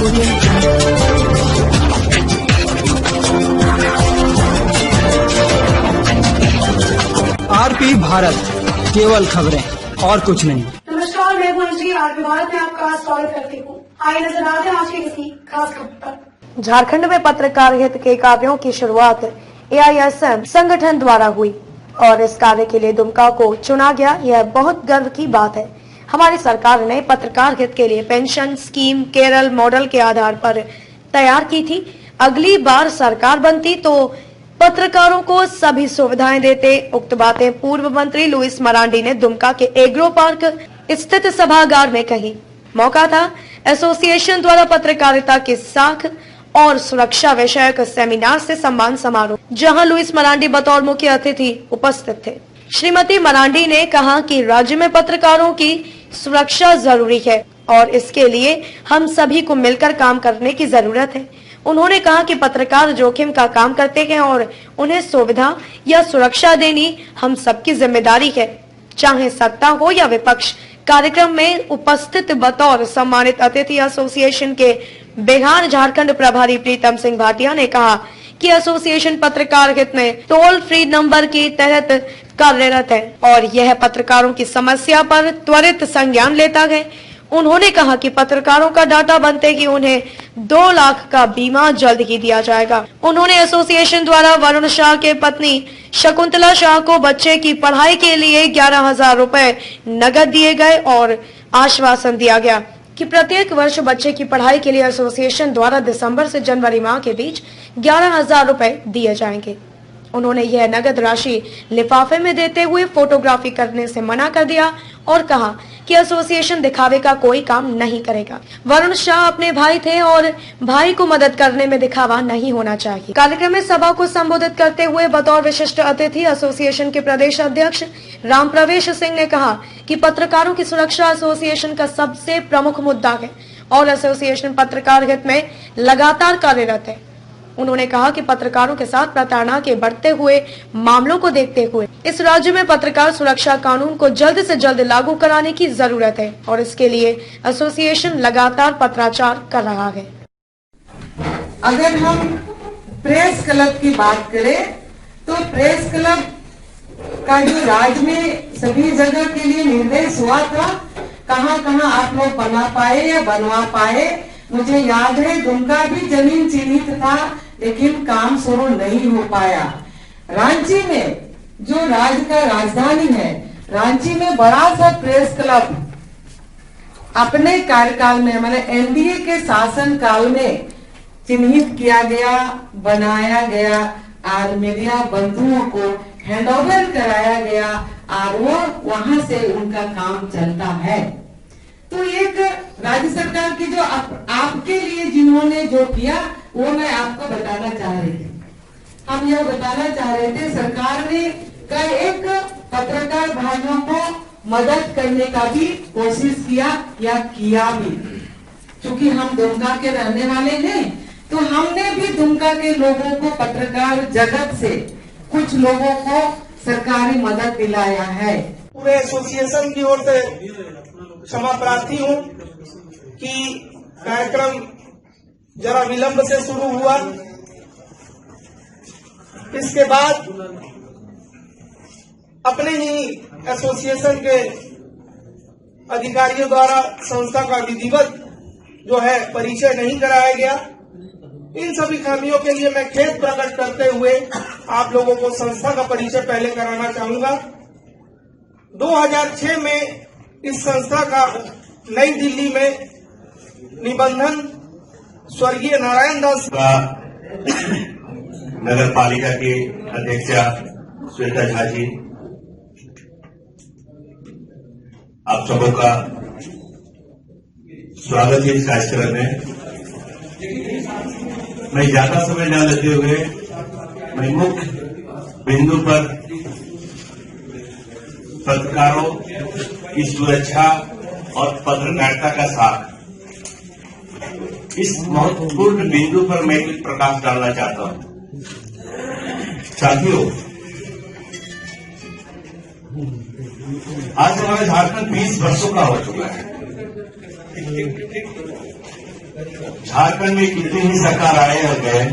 RP Bharat, केवल खबरें और कुछ नहीं। नमस्कार, मैं भुवनेश्वरी। आरपी भारत में आपका स्वागत करती हूँ। आइए नजर डालते हैं आज की किसी खास खबर पर। झारखंड में पत्रकार हित के कार्यों की शुरुआत AISM संगठन द्वारा हुई और इस कार्य के लिए दुमका को चुना गया। यह बहुत गर्व की बात है। हमारी सरकार ने पत्रकार हित के लिए पेंशन स्कीम केरल मॉडल के आधार पर तैयार की थी। अगली बार सरकार बनती तो पत्रकारों को सभी सुविधाएं देते। उक्त बातें पूर्व मंत्री लुइस मरांडी ने दुमका के एग्रो पार्क स्थित सभागार में कही। मौका था एसोसिएशन द्वारा पत्रकारिता की साख और सुरक्षा विषयक सेमिनार से सम्मान समारोह, जहां लुइस मरांडी बतौर मुख्य अतिथि उपस्थित थे। श्रीमती मरांडी ने कहा कि राज्य में पत्रकारों की सुरक्षा जरूरी है और इसके लिए हम सभी को मिलकर काम करने की जरूरत है। उन्होंने कहा कि पत्रकार जोखिम का काम करते हैं और उन्हें सुविधा या सुरक्षा देनी हम सबकी जिम्मेदारी है, चाहे सत्ता हो या विपक्ष। कार्यक्रम में उपस्थित बतौर सम्मानित अतिथि एसोसिएशन के बिहार झारखंड प्रभारी प्रीतम सिंह भाटिया ने कहा कि एसोसिएशन पत्रकार हित में टोल फ्री नंबर के तहत कार्यरत है और यह पत्रकारों की समस्या पर त्वरित संज्ञान लेता है। उन्होंने कहा कि पत्रकारों का डाटा बनते ही उन्हें 2 लाख का बीमा जल्द ही दिया जाएगा। उन्होंने एसोसिएशन द्वारा वरुण शाह के पत्नी शकुंतला शाह को बच्चे की पढ़ाई के लिए 11,000 रुपए नगद दिए गए और आश्वासन दिया गया कि प्रत्येक वर्ष बच्चे की पढ़ाई के लिए एसोसिएशन द्वारा दिसंबर से जनवरी माह के बीच 11,000 रुपए दिए जाएंगे। उन्होंने यह नगद राशि लिफाफे में देते हुए फोटोग्राफी करने से मना कर दिया और कहा कि एसोसिएशन दिखावे का कोई काम नहीं करेगा। वरुण शाह अपने भाई थे और भाई को मदद करने में दिखावा नहीं होना चाहिए। कार्यक्रम में सभा को संबोधित करते हुए बतौर विशिष्ट अतिथि एसोसिएशन के प्रदेश अध्यक्ष राम प्रवेश सिंह ने कहा कि पत्रकारों की सुरक्षा एसोसिएशन का सबसे प्रमुख मुद्दा है और एसोसिएशन पत्रकार हित में लगातार कार्यरत है। उन्होंने कहा कि पत्रकारों के साथ प्रताड़ना के बढ़ते हुए मामलों को देखते हुए इस राज्य में पत्रकार सुरक्षा कानून को जल्द से जल्द लागू कराने की जरूरत है और इसके लिए एसोसिएशन लगातार पत्राचार कर रहा है। अगर हम प्रेस क्लब की बात करें तो प्रेस क्लब का जो राज्य में सभी जगह के लिए निर्देश हुआ था, कहाँ आप लोग बना पाए या बनवा पाए। मुझे याद है दुमका भी जमीन चिन्हित था लेकिन काम शुरू नहीं हो पाया। रांची में जो राज्य का राजधानी है, रांची में बड़ा सा प्रेस क्लब अपने कार्यकाल में माने एनडीए के शासन काल में चिन्हित किया गया, बनाया गया और मीडिया बंधुओं को हैंडओवर कराया गया और वो वहां से उनका काम चलता है। तो एक राज्य सरकार की जो आपके लिए जिन्होंने जो किया वो मैं आपको बताना चाह रही थी। हम यह बताना चाह रहे थे सरकार ने का एक पत्रकार भाइयों को मदद करने का भी कोशिश किया या किया भी। क्योंकि हम दुमका के रहने वाले हैं तो हमने भी दुमका के लोगों को पत्रकार जगत से कुछ लोगों को सरकारी मदद दिलाया है। पूरे एसोसिएशन की ओर से क्षमा प्रार्थी हूँ कि कार्यक्रम जरा विलंब से शुरू हुआ। इसके बाद अपने ही एसोसिएशन के अधिकारियों द्वारा संस्था का विधिवत जो है परिचय नहीं कराया गया। इन सभी खामियों के लिए मैं खेद प्रकट करते हुए आप लोगों को संस्था का परिचय पहले कराना चाहूंगा। 2006 में इस संस्था का नई दिल्ली में निबंधन स्वर्गीय नारायण दास नगर पालिका की अध्यक्षा श्वेता झा जी, आप सबों का स्वागत है इस कार्यक्रम में। मैं ज्यादा समय न लेते हुए मैं मुख्य बिंदु पर पत्रकारों की सुरक्षा और पत्रकारिता का साथ इस महत्वपूर्ण बिंदु पर मैं कुछ प्रकाश डालना चाहता हूं। साथियों, आज हमारा झारखंड 20 वर्षों का हो चुका है। झारखंड में कितनी ही सरकार आए और गए,